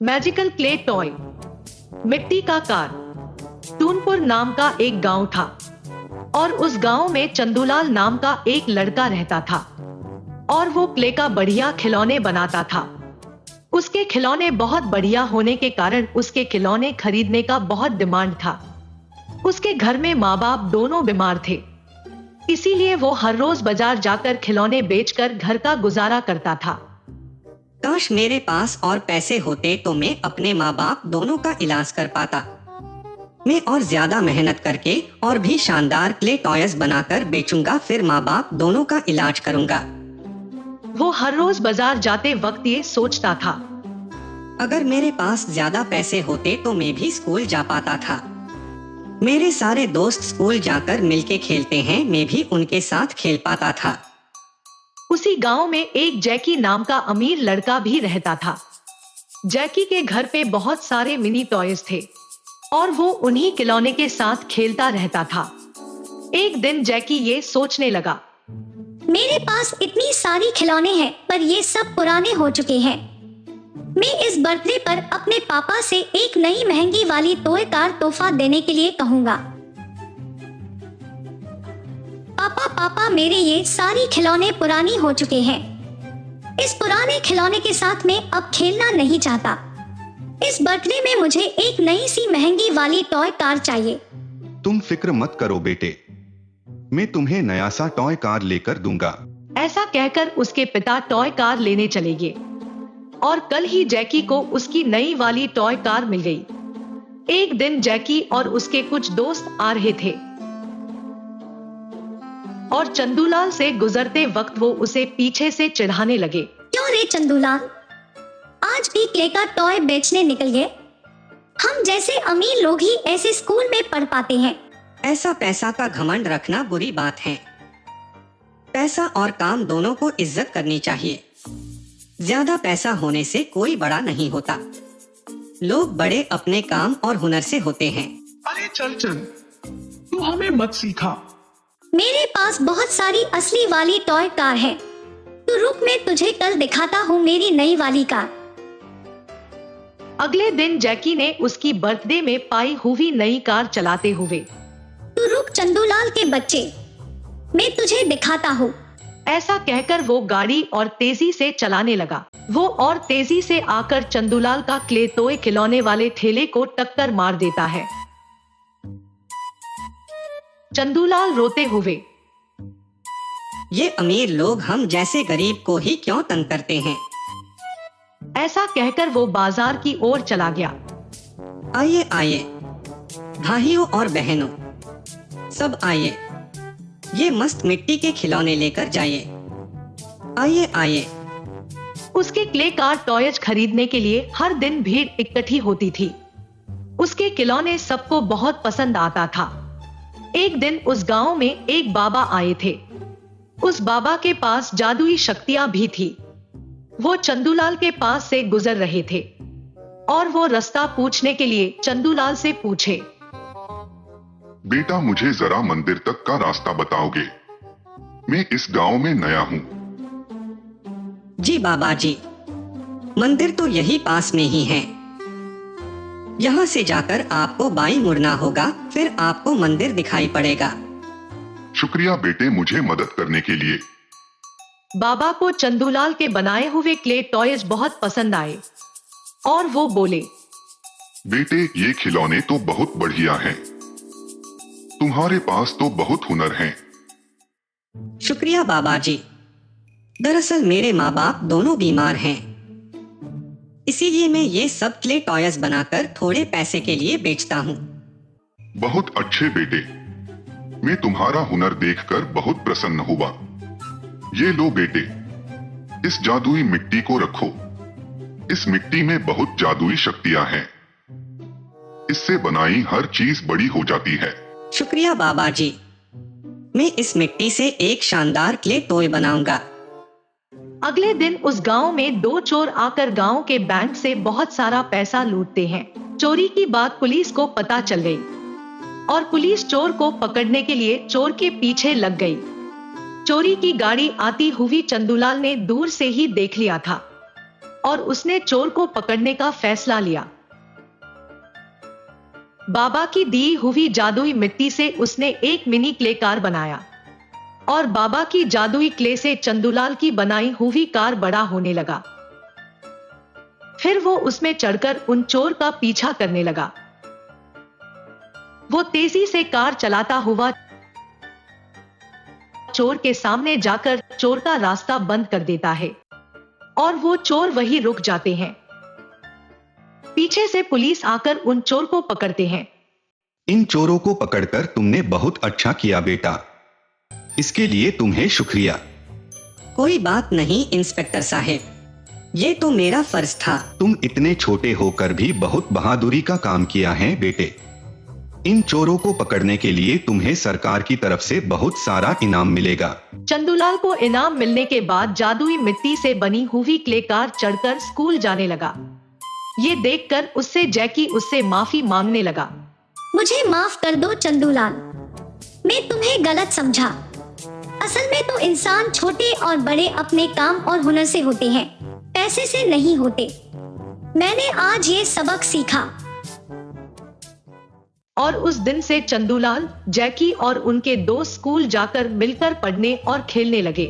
Magical clay toy. मिट्टी का car. टूनपुर नाम का एक गांव था और उस गांव में चंदूलाल नाम का एक लड़का रहता था और वो क्ले का बढ़िया खिलौने बनाता था। उसके खिलौने बहुत बढ़िया होने के कारण उसके खिलौने खरीदने का बहुत डिमांड था। उसके घर में माँ बाप दोनों बीमार थे, इसीलिए वो हर रोज बाजार जाकर खिलौने बेचकर घर का गुजारा करता था। काश मेरे पास और पैसे होते तो मैं अपने माँ बाप दोनों का इलाज कर पाता। मैं और ज्यादा मेहनत करके और भी शानदार क्ले टॉयज बनाकर बेचूंगा, फिर माँ बाप दोनों का इलाज करूंगा। वो हर रोज बाजार जाते वक्त ये सोचता था। अगर मेरे पास ज्यादा पैसे होते तो मैं भी स्कूल जा पाता था। मेरे सारे दोस्त स्कूल जाकर मिलके खेलते हैं, मैं भी उनके साथ खेल पाता था। उसी गांव में एक जैकी नाम का अमीर लड़का भी रहता था। जैकी के घर पे बहुत सारे मिनी टॉयज थे और वो उन्हीं खिलौने के साथ खेलता रहता था। एक दिन जैकी ये सोचने लगा, मेरे पास इतनी सारी खिलौने हैं पर ये सब पुराने हो चुके हैं। मैं इस बर्थडे पर अपने पापा से एक नई महंगी वाली टॉय कार तोहफा देने के लिए कहूँगा। पापा, मेरे ये सारी खिलौने पुरानी हो चुके हैं। इस पुराने खिलौने के साथ मैं अब खेलना नहीं चाहता। इस बर्थडे में मुझे एक नई सी महंगी वाली टॉय कार चाहिए। तुम फिक्र मत करो बेटे, मैं तुम्हें नया सा टॉय कार लेकर दूंगा। ऐसा कहकर उसके पिता टॉय कार लेने चले गए और कल ही जैकी को उसकी नई वाली टॉय कार मिल गई। एक दिन जैकी और उसके कुछ दोस्त आ रहे थे और चंदूलाल से गुजरते वक्त वो उसे पीछे से चिढ़ाने लगे। क्यों रे चंदूलाल, आज भी क्ले का टॉय बेचने निकल गए? हम जैसे अमीर लोग ही ऐसे स्कूल में पढ़ पाते हैं। ऐसा पैसा का घमंड रखना बुरी बात है। पैसा और काम दोनों को इज्जत करनी चाहिए। ज्यादा पैसा होने से कोई बड़ा नहीं होता। लोग बड़े अपने काम और हुनर से होते हैं। अरे चल, तू हमें मत सिखा। मेरे पास बहुत सारी असली वाली टॉय कार है। तू रुक, मैं तुझे कल दिखाता हूँ मेरी नई वाली कार। अगले दिन जैकी ने उसकी बर्थडे में पाई हुई नई कार चलाते हुए, तू रुक चंदूलाल के बच्चे, मैं तुझे दिखाता हूँ। ऐसा कहकर वो गाड़ी और तेजी से चलाने लगा। वो और तेजी से आकर चंदूलाल का क्ले टॉय खिलौने वाले ठेले को टक्कर मार देता है। चंदूलाल रोते हुए, ये अमीर लोग हम जैसे गरीब को ही क्यों तंग करते हैं। ऐसा कहकर वो बाजार की ओर चला गया। आइए आइए भाइयों और बहनों, सब आइए, ये मस्त मिट्टी के खिलौने लेकर जाइए। आइए आइए। उसके क्ले कार टॉयज खरीदने के लिए हर दिन भीड़ इकट्ठी होती थी। उसके खिलौने सबको बहुत पसंद आता था। एक दिन उस गांव में एक बाबा आए थे। उस बाबा के पास जादुई शक्तियां भी थी। वो चंदूलाल के पास से गुजर रहे थे और वो रास्ता पूछने के लिए चंदूलाल से पूछे, बेटा मुझे जरा मंदिर तक का रास्ता बताओगे? मैं इस गांव में नया हूँ। जी बाबा जी, मंदिर तो यही पास में ही है। यहाँ से जाकर आपको बाईं मुड़ना होगा, फिर आपको मंदिर दिखाई पड़ेगा। शुक्रिया बेटे मुझे मदद करने के लिए। बाबा को चंदूलाल के बनाए हुए क्ले टॉयज बहुत पसंद आए और वो बोले, बेटे ये खिलौने तो बहुत बढ़िया हैं। तुम्हारे पास तो बहुत हुनर है। शुक्रिया बाबा जी। दरअसल मेरे माँ बाप दोनों बीमार हैं, इसीलिए मैं ये सब क्ले टॉयज बनाकर थोड़े पैसे के लिए बेचता हूँ। बहुत अच्छे बेटे, मैं तुम्हारा हुनर देखकर बहुत प्रसन्न हुआ। ये लो बेटे, इस जादुई मिट्टी को रखो। इस मिट्टी में बहुत जादुई शक्तियां हैं। इससे बनाई हर चीज बड़ी हो जाती है। शुक्रिया बाबा जी, मैं इस मिट्टी से एक शानदार क्ले टॉय बनाऊंगा। अगले दिन उस गांव में दो चोर आकर गांव के बैंक से बहुत सारा पैसा लूटते हैं। चोरी की बात पुलिस को पता चल गई और पुलिस चोर को पकड़ने के लिए चोर के पीछे लग गई। चोरी की गाड़ी आती हुई चंदूलाल ने दूर से ही देख लिया था। और उसने चोर को पकड़ने का फैसला लिया। बाबा की दी हुई जादुई मिट्टी से उसने एक मिनी क्ले कार बनाया और बाबा की जादुई क्ले से चंदूलाल की बनाई हुई कार बड़ा होने लगा। फिर वो उसमें चढ़कर उन चोर का पीछा करने लगा। वो तेजी से कार चलाता हुआ चोर के सामने जाकर चोर का रास्ता बंद कर देता है और वो चोर वहीं रुक जाते हैं। पीछे से पुलिस आकर उन चोर को पकड़ते हैं। इन चोरों को पकड़कर तुमने बहुत अच्छा किया बेटा, इसके लिए तुम्हें शुक्रिया। कोई बात नहीं इंस्पेक्टर साहब, ये तो मेरा फर्ज था। तुम इतने छोटे होकर भी बहुत बहादुरी का काम किया है बेटे। इन चोरों को पकड़ने के लिए तुम्हें सरकार की तरफ से बहुत सारा इनाम मिलेगा। चंदूलाल को इनाम मिलने के बाद जादुई मिट्टी से बनी हुई क्ले कार चढ़कर स्कूल जाने लगा। ये देखकर उससे जैकी उससे माफी मांगने लगा। मुझे माफ कर दो चंदूलाल, मैं तुम्हें गलत समझा। असल में तो इंसान छोटे और बड़े अपने काम और हुनर से होते हैं, पैसे से नहीं होते। मैंने आज ये सबक सीखा। और उस दिन से चंदूलाल, जैकी और उनके दोस्त स्कूल जाकर मिलकर पढ़ने और खेलने लगे।